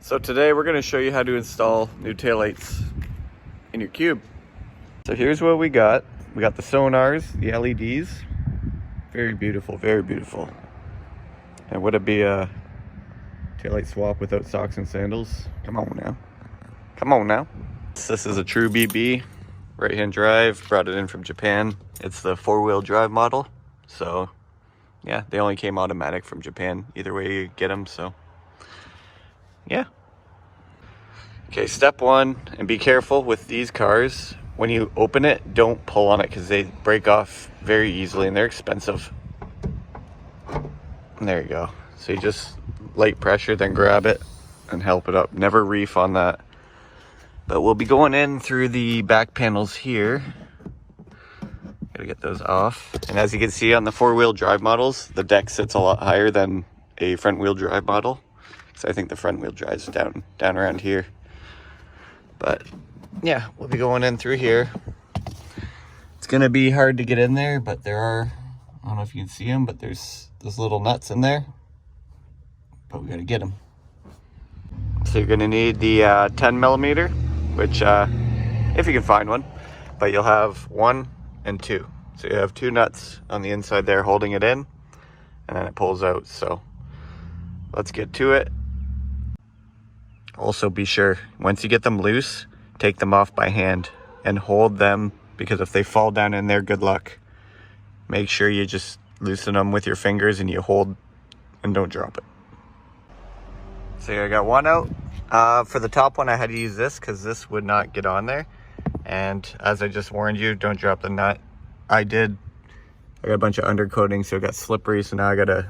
So today we're going to show you how to install new taillights in your cube. So here's what we got. We got the sonars, the LEDs. Very beautiful, very beautiful. And would it be a taillight swap without socks and sandals? Come on now. Come on now. This is a true BB, right-hand drive, brought it in from Japan. It's the 4-wheel drive model. So yeah, they only came automatic from Japan. Either way you get them, so yeah. Okay, step one, and be careful with these cars. When you open it, don't pull on it because they break off very easily and they're expensive. And there you go. So you just light pressure, then grab it and help it up. Never reef on that. But we'll be going in through the back panels here. Gotta get those off. And as you can see on the 4-wheel drive models, the deck sits a lot higher than a front-wheel drive model. So I think the front-wheel drive's down around here. But yeah, we'll be going in through here. It's gonna be hard to get in there, but there are, I don't know if you can see them, but there's those little nuts in there. But we gotta get them. So you're gonna need the 10 millimeter, which if you can find one, but you'll have 1 and 2. So you have 2 nuts on the inside there holding it in, and then it pulls out. So let's get to it. Also be sure, once you get them loose, take them off by hand and hold them, because if they fall down in there, good luck. Make sure you just loosen them with your fingers and you hold and don't drop it. So I got one out. For the top one I had to use this because this would not get on there. And as I just warned you, don't drop the nut. I got a bunch of undercoating, so it got slippery, so now I gotta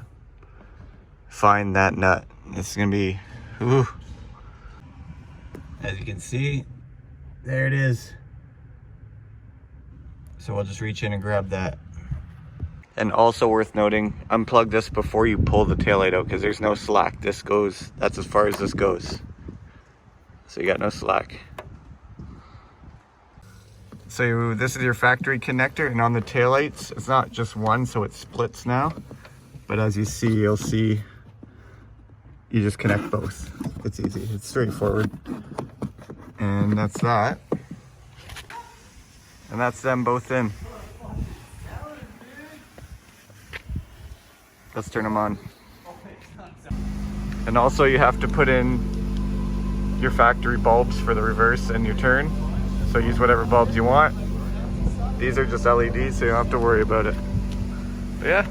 find that nut. It's gonna be, ooh. As you can see, there it is. So we'll just reach in and grab that. And also worth noting, unplug this before you pull the taillight out because there's no slack. That's as far as this goes. So you got no slack. So this is your factory connector, and on the taillights, it's not just one, so it splits now. But as you see, you'll see, you just connect both. It's easy, it's straightforward. And that's that. And that's them both in. Let's turn them on. And also you have to put in your factory bulbs for the reverse and your turn. So use whatever bulbs you want. These are just LEDs, so you don't have to worry about it. But yeah,